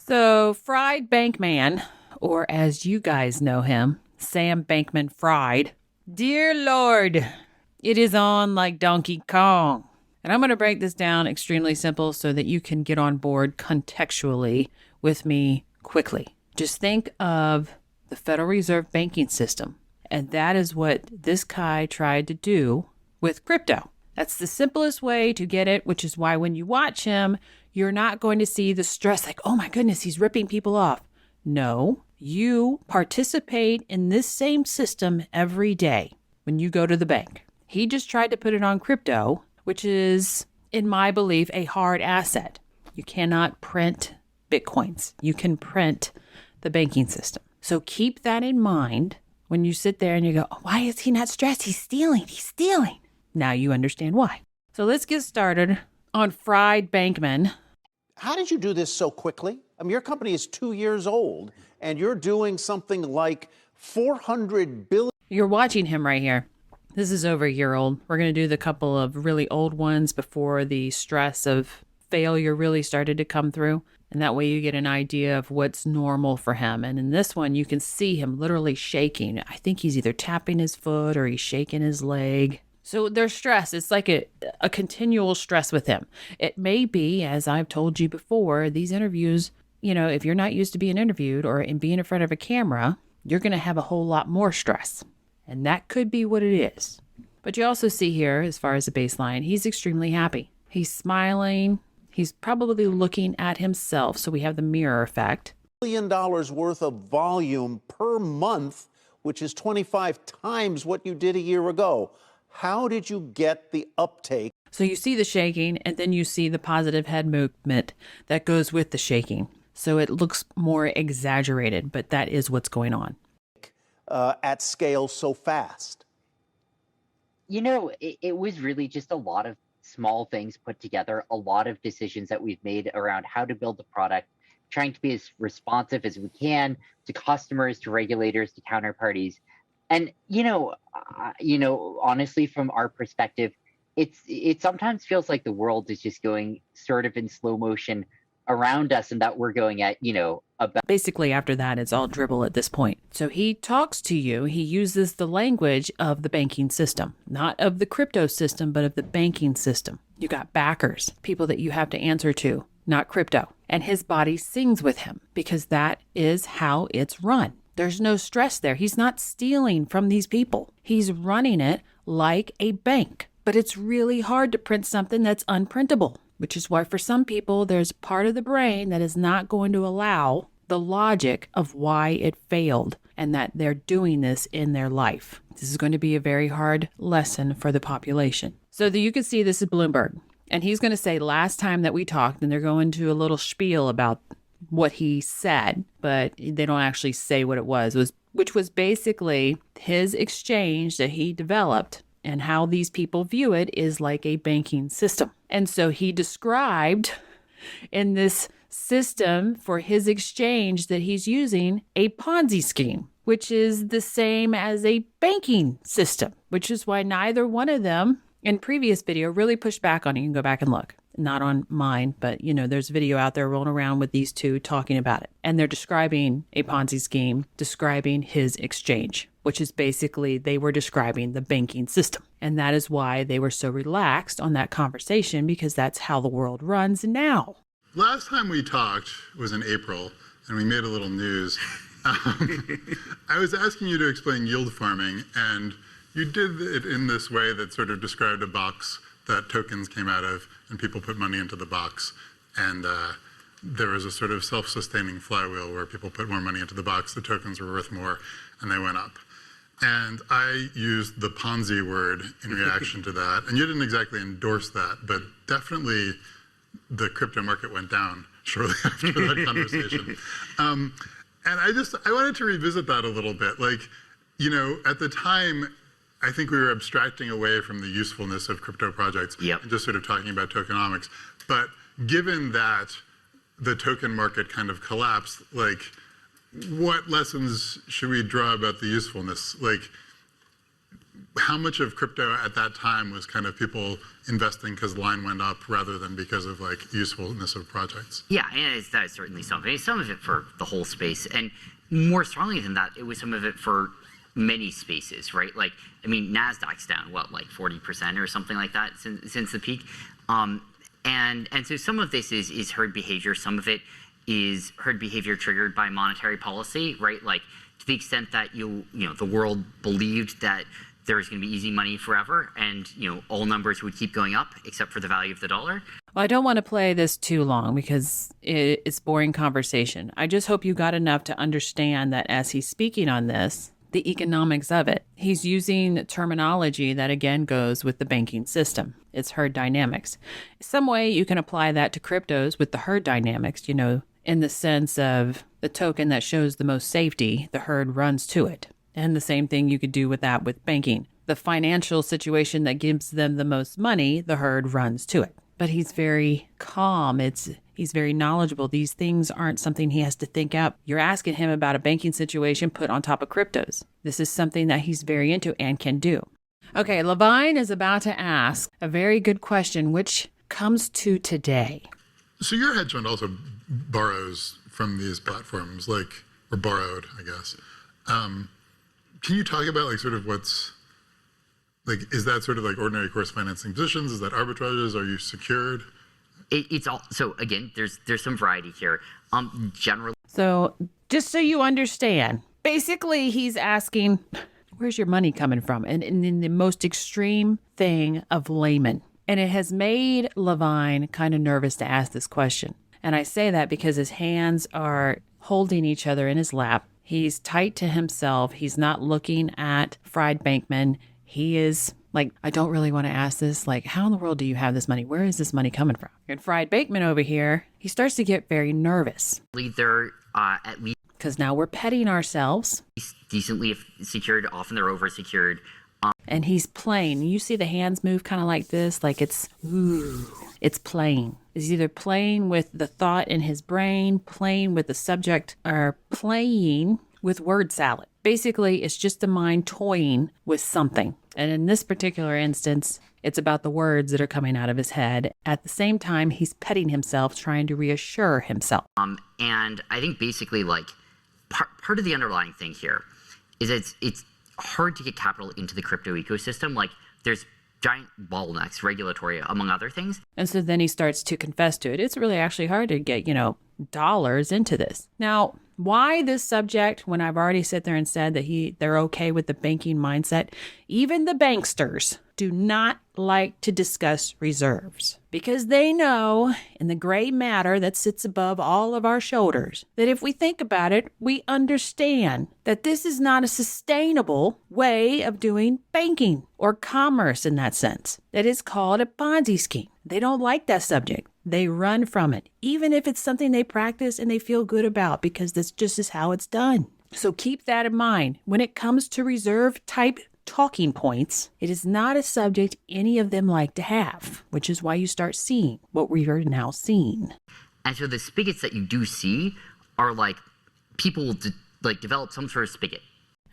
So, Fried Bankman, or as you guys know him, Sam Bankman-Fried. Dear Lord, it is on like Donkey Kong. And I'm going to break this down extremely simple so that you can get on board contextually with me quickly. Just think of the Federal Reserve banking system. And that is what this guy tried to do with crypto. That's the simplest way to get it, which is why when you watch him, you're not going to see the stress like, oh my goodness, he's ripping people off. No, you participate in this same system every day when you go to the bank. He just tried to put it on crypto, which is, in my belief, a hard asset. You cannot print Bitcoins. You can print the banking system. So keep that in mind when you sit there and you go, oh, why is he not stressed? He's stealing. He's stealing. Now you understand why. So let's get started on Fried Bankman. How did you do this so quickly? I mean, your company is 2 years old, and you're doing something like $400 billion. You're watching him right here. This is over a year old. We're going to do the couple of really old ones before the stress of failure really started to come through. And that way you get an idea of what's normal for him. And in this one, you can see him literally shaking. I think he's either tapping his foot or he's shaking his leg. So there's stress. It's like a continual stress with him. It may be, as I've told you before, these interviews, you know, if you're not used to being interviewed or in being in front of a camera, you're going to have a whole lot more stress. And that could be what it is. But you also see here, as far as the baseline, he's extremely happy. He's smiling. He's probably looking at himself. So we have the mirror effect. $1 billion worth of volume per month, which is 25 times what you did a year ago. How did you get the uptake? So you see the shaking, and then you see the positive head movement that goes with the shaking. So it looks more exaggerated, but that is what's going on. At scale so fast? You know, it was really just a lot of small things put together, a lot of decisions that we've made around how to build the product, trying to be as responsive as we can to customers, to regulators, to counterparties. And, honestly, from our perspective, it sometimes feels like the world is just going sort of in slow motion around us, and that we're going at, about. Basically, after that, it's all dribble at this point. So he talks to you. He uses the language of the banking system, not of the crypto system, but of the banking system. You got backers, people that you have to answer to, not crypto. And his body sings with him because that is how it's run. There's no stress there. He's not stealing from these people. He's running it like a bank. But it's really hard to print something that's unprintable, which is why for some people, there's part of the brain that is not going to allow the logic of why it failed and that they're doing this in their life. This is going to be a very hard lesson for the population. So that you can see this is Bloomberg. And he's going to say last time that we talked, and they're going to a little spiel about what he said, but they don't actually say what it was, which was basically his exchange that he developed, and how these people view it is like a banking system. And so he described in this system for his exchange that he's using a Ponzi scheme, which is the same as a banking system, which is why neither one of them in previous video really pushed back on it. You can go back and look. Not on mine, but there's video out there rolling around with these two talking about it. And they're describing a Ponzi scheme, describing his exchange, which is basically they were describing the banking system. And that is why they were so relaxed on that conversation, because that's how the world runs now. Last time we talked was in April, and we made a little news. I was asking you to explain yield farming, and you did it in this way that sort of described a box that tokens came out of, and people put money into the box. And there was a sort of self-sustaining flywheel where people put more money into the box, the tokens were worth more, and they went up. And I used the Ponzi word in reaction to that. And you didn't exactly endorse that, but definitely the crypto market went down shortly after that conversation. And I wanted to revisit that a little bit. Like, at the time, I think we were abstracting away from the usefulness of crypto projects and just sort of talking about tokenomics. But given that the token market kind of collapsed, like, what lessons should we draw about the usefulness? Like, how much of crypto at that time was kind of people investing because the line went up rather than because of like usefulness of projects? Yeah, and that is certainly something. Some of it for the whole space, and more strongly than that, it was some of it for many spaces, right? Like, I mean, Nasdaq's down what, like 40% or something like that since the peak, and so some of this is herd behavior. Some of it is herd behavior triggered by monetary policy, right? Like, to the extent that the world believed that there was going to be easy money forever, and all numbers would keep going up except for the value of the dollar. Well, I don't want to play this too long because it's boring conversation. I just hope you got enough to understand that as he's speaking on this, the economics of it, he's using terminology that again goes with the banking system. It's herd dynamics. Some way you can apply that to cryptos with the herd dynamics, in the sense of the token that shows the most safety, the herd runs to it. And the same thing you could do with that with banking. The financial situation that gives them the most money, the herd runs to it. But he's very calm. He's very knowledgeable. These things aren't something he has to think up. You're asking him about a banking situation put on top of cryptos. This is something that he's very into and can do. Okay, Levine is about to ask a very good question, which comes to today. So your hedge fund also borrows from these platforms, or borrowed, I guess. Can you talk about sort of what's, is that sort of like ordinary course financing positions? Is that arbitrages? Are you secured? It's all, so again, there's some variety here. Generally. So just so you understand, basically he's asking, where's your money coming from? And in the most extreme thing of layman. And it has made Levine kind of nervous to ask this question. And I say that because his hands are holding each other in his lap. He's tight to himself. He's not looking at Fried Bankman. He is like, I don't really want to ask this. Like, how in the world do you have this money? Where is this money coming from? And Fried Bankman over here, he starts to get very nervous. They're at least because now we're petting ourselves. Decently secured. Often they're oversecured. And he's playing. You see the hands move kind of like this, like it's playing. He's either playing with the thought in his brain, playing with the subject, or playing with word salad. Basically, it's just the mind toying with something. And in this particular instance, it's about the words that are coming out of his head. At the same time, he's petting himself, trying to reassure himself. And I think basically part of the underlying thing here is it's hard to get capital into the crypto ecosystem. Like, there's giant bottlenecks, regulatory, among other things. And so then he starts to confess to it. It's really actually hard to get, dollars into this. Now, why this subject when I've already sat there and said that they're okay with the banking mindset? Even the banksters do not like to discuss reserves because they know in the gray matter that sits above all of our shoulders that if we think about it, we understand that this is not a sustainable way of doing banking or commerce in that sense. That is called a Ponzi scheme. They don't like that subject. They run from it, even if it's something they practice and they feel good about because this just is how it's done. So keep that in mind. When it comes to reserve type talking points, it is not a subject any of them like to have, which is why you start seeing what we are now seeing. And so the spigots that you do see are people develop some sort of spigot.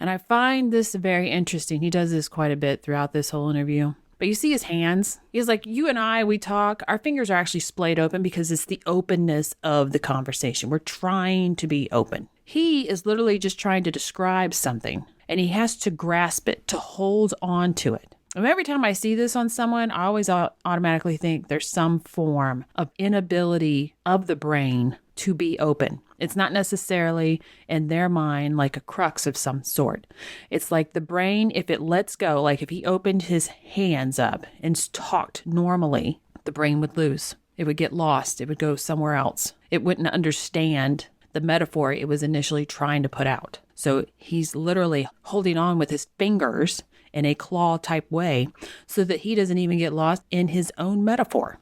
And I find this very interesting. He does this quite a bit throughout this whole interview. But you see his hands. He's like, you and I, we talk. Our fingers are actually splayed open because it's the openness of the conversation. We're trying to be open. He is literally just trying to describe something, and he has to grasp it, to hold on to it. And every time I see this on someone, I always automatically think there's some form of inability of the brain to be open. It's not necessarily in their mind like a crux of some sort. It's like the brain, if it lets go, like if he opened his hands up and talked normally, the brain would lose. It would get lost. It would go somewhere else. It wouldn't understand the metaphor it was initially trying to put out. So he's literally holding on with his fingers in a claw type way so that he doesn't even get lost in his own metaphor.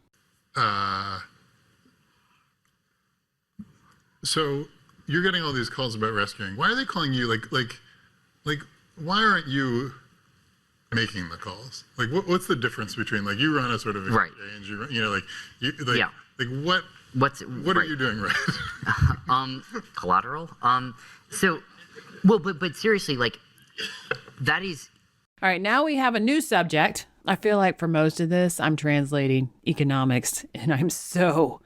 So you're getting all these calls about rescuing. Why are they calling you? Why aren't you making the calls? What's the difference between you run a sort of exchange, what are you doing right? Collateral. But seriously, that is. All right, now we have a new subject. I feel like for most of this, I'm translating economics, and I'm so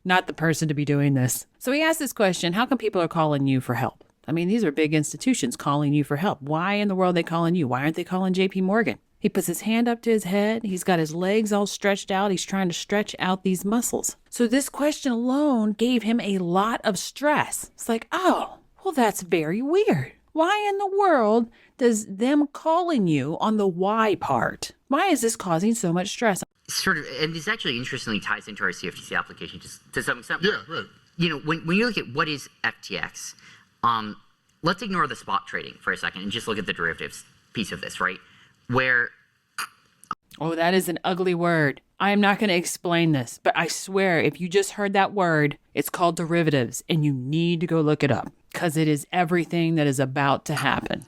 not the person to be doing this. So he asked this question, how come people are calling you for help? I mean, these are big institutions calling you for help. Why in the world are they calling you? Why aren't they calling JP Morgan? He puts his hand up to his head. He's got his legs all stretched out. He's trying to stretch out these muscles. So this question alone gave him a lot of stress. It's like, oh, well, that's very weird. Why in the world does them calling you on the why part? Why is this causing so much stress? Sort of, and this actually interestingly ties into our CFTC application just to some extent. Yeah, right. You know, when you look at what is FTX, let's ignore the spot trading for a second and just look at the derivatives piece of this, right? Where... Oh, that is an ugly word. I am not going to explain this, but I swear if you just heard that word, it's called derivatives, and you need to go look it up because it is everything that is about to happen.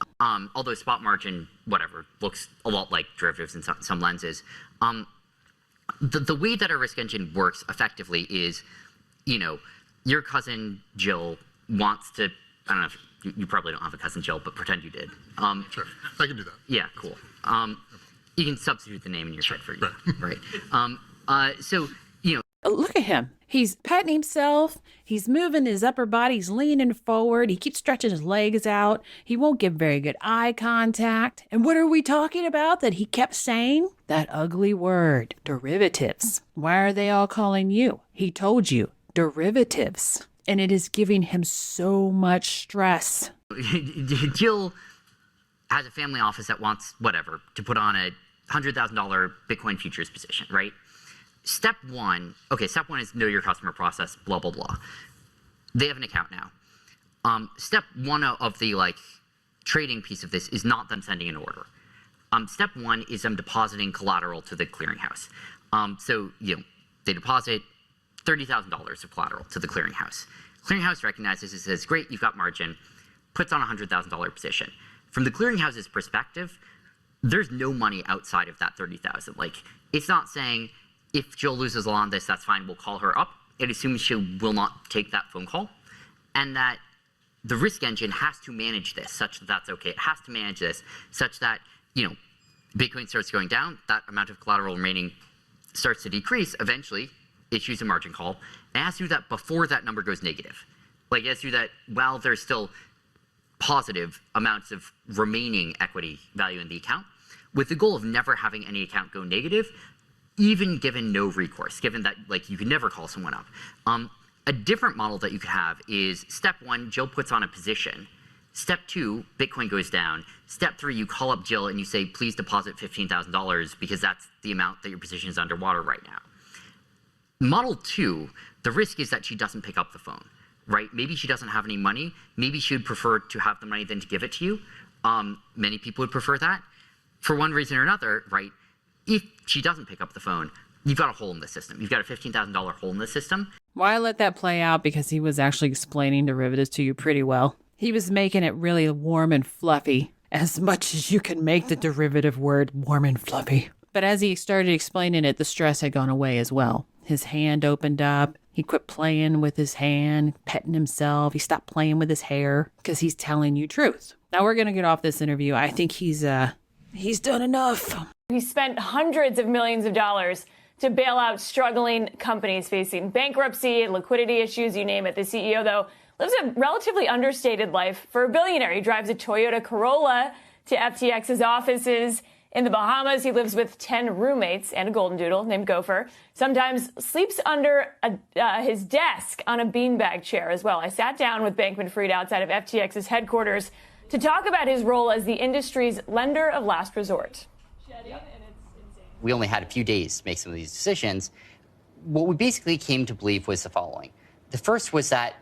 Although spot margin, whatever, looks a lot like derivatives in some lenses. The way that a risk engine works effectively is, you know, your cousin Jill wants to, I don't know if you probably don't have a cousin Jill, but pretend you did. Sure, I can do that. Yeah, cool. You can substitute the name in your head for you, right? So, you know. Look at him. He's petting himself. He's moving his upper body. He's leaning forward. He keeps stretching his legs out. He won't give very good eye contact. And what are we talking about that he kept saying? That ugly word, derivatives. Why are they all calling you? He told you, derivatives. And it is giving him so much stress. Jill has a family office that wants, whatever, to put on a $100,000 Bitcoin futures position, right? Step one is know your customer process, blah, blah, blah. They have an account now. Step one of the trading piece of this is not them sending an order. Step one is them depositing collateral to the clearinghouse. So, you know, they deposit $30,000 of collateral to the clearinghouse. Clearinghouse recognizes it, says, great, you've got margin, puts on a $100,000 position. From the clearinghouse's perspective, there's no money outside of that $30,000. Like, it's not saying if Jill loses on this, that's fine, we'll call her up. It assumes she will not take that phone call, and that the risk engine has to manage this such that that's okay. It has to manage this such that, you know, Bitcoin starts going down, that amount of collateral remaining starts to decrease, eventually issues a margin call, and it has to do that before that number goes negative. Like, it has to do that while there's still positive amounts of remaining equity value in the account, with the goal of never having any account go negative, even given no recourse, given that you can never call someone up. A different model that you could have is step one, Jill puts on a position. Step two, Bitcoin goes down. Step three, you call up Jill and you say, please deposit $15,000 because that's the amount that your position is underwater right now. Model two, the risk is that she doesn't pick up the phone, right? Maybe she doesn't have any money. Maybe she would prefer to have the money than to give it to you. Many people would prefer that. For one reason or another, right? If she doesn't pick up the phone, you've got a hole in the system. You've got a $15,000 hole in the system. Why let that play out? Because he was actually explaining derivatives to you pretty well. He was making it really warm and fluffy, as much as you can make the derivative word warm and fluffy. But as he started explaining it, the stress had gone away as well. His hand opened up. He quit playing with his hand, petting himself. He stopped playing with his hair because he's telling you truth. Now we're going to get off this interview. I think he's done enough. He spent hundreds of millions of dollars to bail out struggling companies facing bankruptcy, liquidity issues, you name it. The CEO, though, lives a relatively understated life for a billionaire. He drives a Toyota Corolla to FTX's offices in the Bahamas. He lives with 10 roommates and a golden doodle named Gopher. Sometimes sleeps under his desk on a beanbag chair as well. I sat down with Bankman-Fried outside of FTX's headquarters to talk about his role as the industry's lender of last resort. We only had a few days to make some of these decisions. What we basically came to believe was the following. The first was that,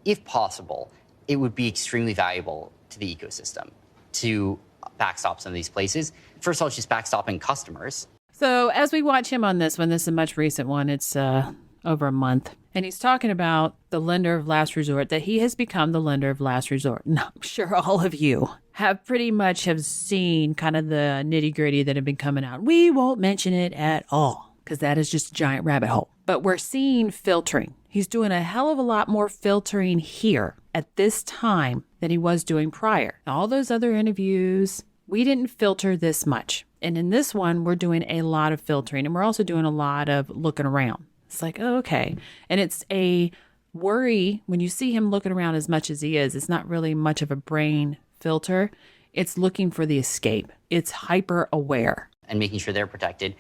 if possible, it would be extremely valuable to the ecosystem to backstop some of these places. First of all, it's just backstopping customers. So as we watch him on this one, this is a much recent one. It's over a month. And he's talking about the lender of last resort, that he has become the lender of last resort. And I'm sure all of you have pretty much have seen kind of the nitty gritty that have been coming out. We won't mention it at all because that is just a giant rabbit hole. But we're seeing filtering. He's doing a hell of a lot more filtering here at this time than he was doing prior. All those other interviews we didn't filter this much. And in this one, we're doing a lot of filtering, and we're also doing a lot of looking around. It's like, oh, okay. And it's a worry when you see him looking around as much as he is. It's not really much of a brain filter. It's looking for the escape. It's hyper aware. And making sure they're protected.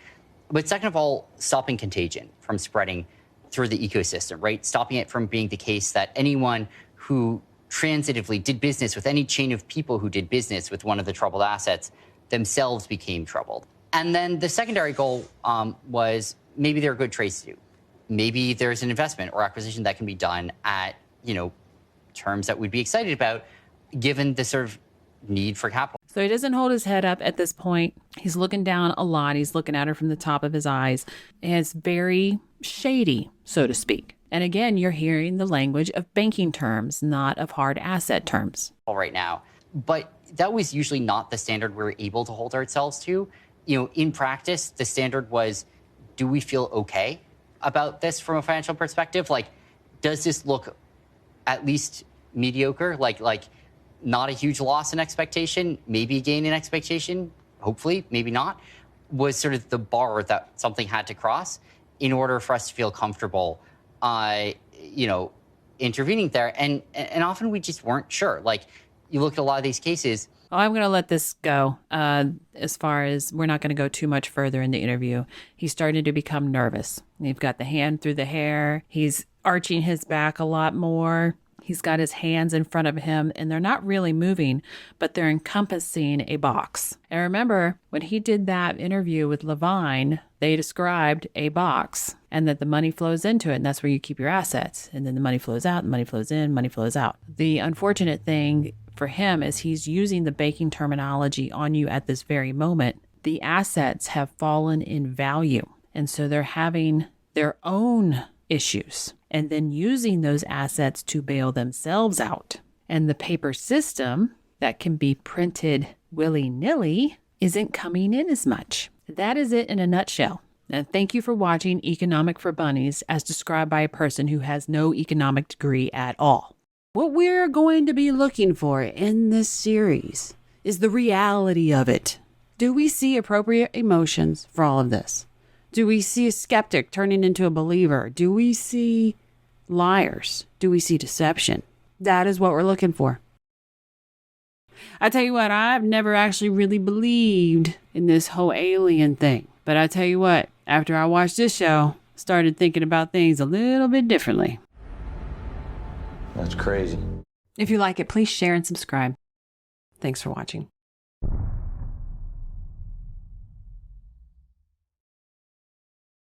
But second of all, stopping contagion from spreading through the ecosystem, right? Stopping it from being the case that anyone who transitively did business with any chain of people who did business with one of the troubled assets themselves became troubled. And then the secondary goal was maybe there are good trades to do. Maybe there's an investment or acquisition that can be done at, terms that we'd be excited about, given the sort of need for capital. So he doesn't hold his head up at this point. He's looking down a lot. He's looking at her from the top of his eyes. And it's very shady, so to speak. And again, you're hearing the language of banking terms, not of hard asset terms. Right now. But that was usually not the standard we were able to hold ourselves to. In practice, the standard was, do we feel okay about this from a financial perspective? Like, does this look at least mediocre? Like not a huge loss in expectation, maybe a gain in expectation, hopefully, maybe not, was sort of the bar that something had to cross in order for us to feel comfortable, intervening there. And often we just weren't sure. Like, you look at a lot of these cases. Oh, I'm going to let this go as far as we're not going to go too much further in the interview. He's starting to become nervous. You've got the hand through the hair. He's arching his back a lot more. He's got his hands in front of him, and they're not really moving, but they're encompassing a box. And remember, when he did that interview with Levine, they described a box and that the money flows into it, and that's where you keep your assets. And then the money flows out, the money flows in, money flows out. The unfortunate thing for him is he's using the banking terminology on you at this very moment. The assets have fallen in value, and so they're having their own issues and then using those assets to bail themselves out. And the paper system that can be printed willy-nilly isn't coming in as much. That is it in a nutshell. And thank you for watching Economic for Bunnies as described by a person who has no economic degree at all. What we're going to be looking for in this series is the reality of it. Do we see appropriate emotions for all of this? Do we see a skeptic turning into a believer? Do we see liars? Do we see deception? That is what we're looking for. I tell you what, I've never actually really believed in this whole alien thing. But I tell you what, after I watched this show, started thinking about things a little bit differently. That's crazy. If you like it, please share and subscribe. Thanks for watching.